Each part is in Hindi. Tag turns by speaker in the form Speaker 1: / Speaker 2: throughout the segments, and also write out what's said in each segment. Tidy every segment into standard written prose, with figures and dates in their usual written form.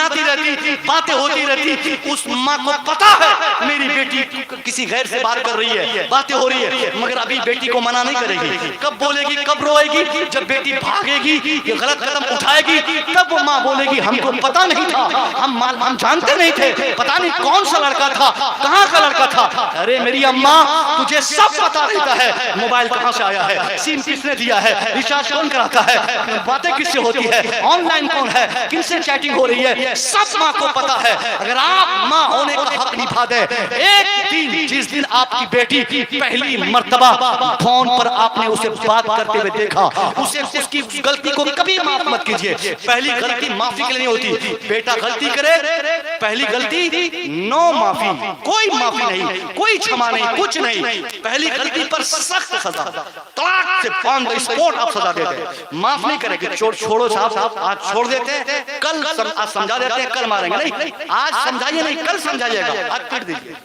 Speaker 1: बनाती रहती, बातें होती रहती। उस माँ को पता है मेरी बेटी किसी गैर से बात कर रही है, बातें हो रही है, मगर अभी बेटी को मना नहीं करेगी। कब बोलेगी, कब रोएगी? जब बेटी भागेगी, ये गलत कदम उठाएगी, तब वो माँ बोलेगी हमको पता नहीं था, हम जानते नहीं थे, पता नहीं कौन सा लड़का था, कहाँ का लड़का था। अरे मेरी अम्मा, तुझे सब पता रहता है, मोबाइल कहाँ से आया है, सिम किसने दिया है, रिचार्ज कौन कराता है, बातें किससे होती है, ऑनलाइन कौन है, किनसे चैटिंग हो रही है, सब माँ को पता है। अगर आप माँ होने का हक निभा दे, एक दिन जिस दिन आपकी बेटी पहली मर्तबा फोन पर आपने उसे बात करते हुए देखा, उसे उसकी गलती को कभी माफ मत कीजिए। पहली गलती माफी के लिए नहीं होती। बेटा गलती करे, पहली गलती नो माफी, कोई माफी नहीं, कोई क्षमा नहीं, कुछ नहीं। पहली गलती पर सख्त सजा, तलाक से ऑन द स्पॉट आप सजा देते। माफ नहीं करेंगे, छोड़ो साहब, आज छोड़ देते हैं, कल आज समझा देते हैं, कल मारेंगे नहीं, आज समझाइए नहीं, कल समझाइएगा, आज पीट दीजिए।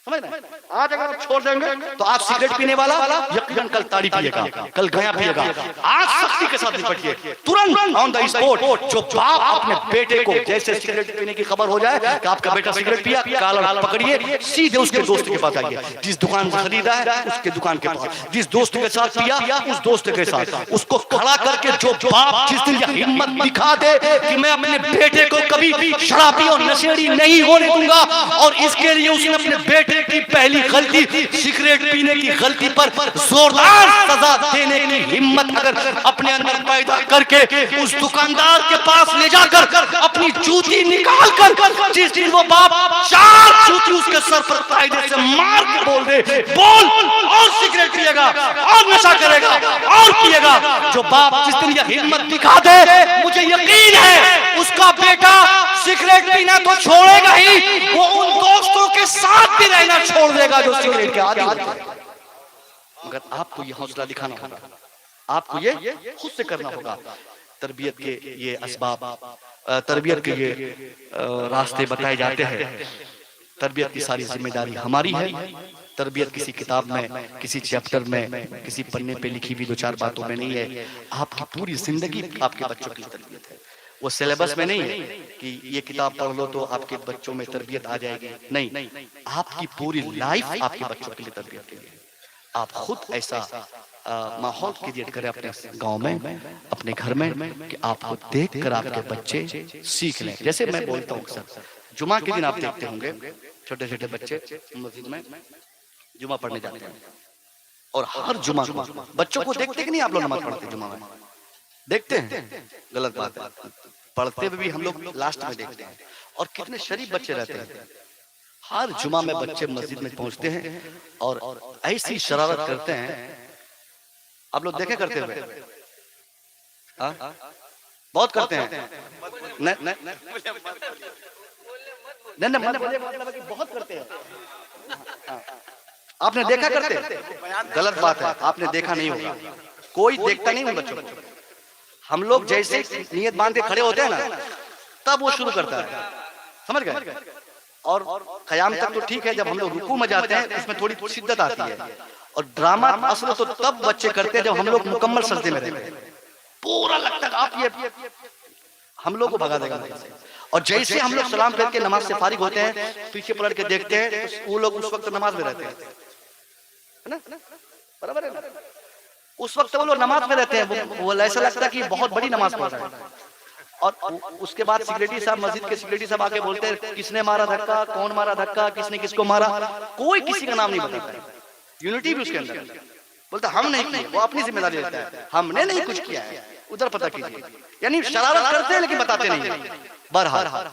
Speaker 1: आज अगर आप छोड़ देंगे तो आज सिगरेट पीने वाला यकीनन कल ताड़ी पिएगा, कल गया पिएगा। आज सख्ती के साथ निपटिए, तुरंत ऑन द स्पॉट। जो बाप अपने बेटे को जैसे सिगरेट पीने की खबर हो जाए कि आपका बेटा सिगरेट पिया, कॉलर पकड़िए, सीधे उसके दोस्त के पास आइए, जिस दुकान से खरीदा है उसके दुकान के पास, जिस दोस्त के साथ पिया उस दोस्त के साथ, उसको खड़ा करके जो बाप जिस दिन हिम्मत दिखा दे कि मैं अपने बेटे को कभी शराबी और नशेड़ी नहीं होने दूंगा, और इसके लिए उसने अपने बेटे की पहली गलती सिगरेट पीने की गलती पर जोरदार सजा देने की हिम्मत अगर अपने अंदर पैदा करके उस दुकानदार के पास ले जाकर अपनी जूती निकाल कर, जिस दिन वो बाप 4 जूती उसके सर पर कायदे से मार के बोल दे, बोल और सिगरेट पिएगा और नशा करेगा और पिएगा, जो बाप जिस दिन यह हिम्मत दिखा दे, मुझे यकीन है उसका बेटा सिगरेट पीना तो छोड़ेगा ही, वो उन दोस्तों के साथ भी रहना छोड़ देगा जो सिगरेट के आदी होते हैं। मगर आपको ये हौसला दिखाना होगा, आपको ये खुद से करना होगा। तरबियत के ये असबाब, तरबियत के ये रास्ते बताए जाते हैं। तरबियत की सारी जिम्मेदारी हमारी है। तरबियत किसी किताब में, किसी चैप्टर में, किसी पन्ने पे लिखी हुई 2-4 बातों में नहीं है। आपकी पूरी जिंदगी आपके बच्चों की तरबियत है। वो सिलेबस में नहीं है कि ये किताब पढ़ लो तो आपके बच्चों में तरबियत आ जाएगी, नहीं, आपकी पूरी लाइफ आपके बच्चों के लिए तरबियत के लिए। आप खुद ऐसा माहौल क्रिएट करें अपने गांव में, अपने घर में, कि आपको देखकर आपके बच्चे सीख लें। जैसे मैं बोलता हूँ अक्सर, जुमा के दिन आप देखते होंगे छोटे छोटे बच्चे मस्जिद में जुमा पढ़ने जाते हैं, और हर जुमा को बच्चों को देखते कि नहीं आप लोग नमाज पढ़ते जुमा में? देखते हैं, गलत बात है। पढ़ते हुए भी हम लोग लास्ट में देखते हैं। और कितने शरीफ बच्चे रहते हैं, हर जुमा में बच्चे मस्जिद में पहुंचते हैं और ऐसी शरारत करते हैं, आप लोग देखे करते हुए? बहुत करते हैं। नहीं, बहुत करते हैं। आपने देखा करते? गलत बात है, आपने देखा नहीं होगा, कोई देखता नहीं उन बच्चों को। हम लोग जैसे नियत बांध के खड़े होते हैं ना, तब वो शुरू करता है, समझ गए? और क़याम तक तो ठीक है, जब हम लोग रुकू में जाते हैं उसमें थोड़ी शिद्दत आती है। और ड्रामा असल तो तब बच्चे करते हैं जब हम लोग मुकम्मल सजदे में रहते हैं, पूरा लगता है आप ये हम लोग को भगा देगा। और जैसे हम लोग सलाम फेर के नमाज से फारिग होते हैं, पीछे पलट के देखते हैं तो वो लोग उस वक्त नमाज में रहते हैं, है ना? बराबर है ना? उस वक्त वो लोग नमाज में रहते हैं, वो ऐसा लगता है कि बहुत बड़ी नमाज पढ़ रहा है। और उसके बाद सिक्योरिटी साहब, मस्जिद के सिक्योरिटी साहब आके बोलते हैं किसने मारा धक्का, कौन मारा धक्का, किसने किसको मारा, कोई किसी का नाम नहीं बताता। यूनिटी भी उसके अंदर, बोलता हम नहीं किए, वो अपनी जिम्मेदारी लेता है, हमने नहीं कुछ किया है, उधर पता कीजिए। यानी शरारत करते हैं लेकिन बताते नहीं है। बहरहाल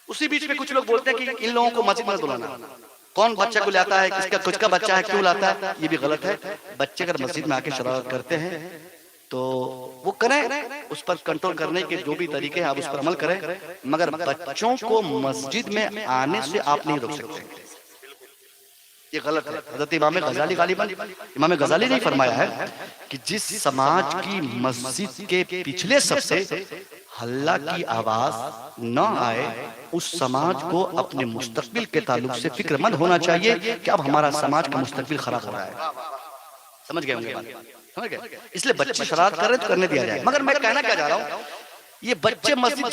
Speaker 1: उसी बीच में कुछ लोग बोलते हैं कि इन लोगों को मस्जिद में बुलाना, कौन बच्चा को लाता है, किसका कुछ का बच्चा है, क्यों लाता है, ये भी गलत है। बच्चे अगर मस्जिद में आके शरारत करते हैं तो वो करें, उस पर कंट्रोल करने के जो भी तरीके हैं आप उस पर अमल करें, मगर बच्चों को मस्जिद में आने से आप नहीं रोक सकते, ये गलत है। हज़रत इमाम गज़ाली, गालिबन इमाम गज़ाली ने फरमाया है कि जिस समाज की मस्जिद के पिछले सबसे हल्ला की आवाज न आए, उस समाज को अपने मुस्तकबिल के ताल्लुक से फिक्रमंद होना चाहिए कि अब हमारा समाज का मुस्तकबिल खराब हो रहा है। समझ गए होंगे बात? समझ गए? इसलिए बच्चे शरारत कर रहे तो करने दिया जाए। मगर मैं कहना क्या चाह रहा हूँ, ये बच्चे मस्जिद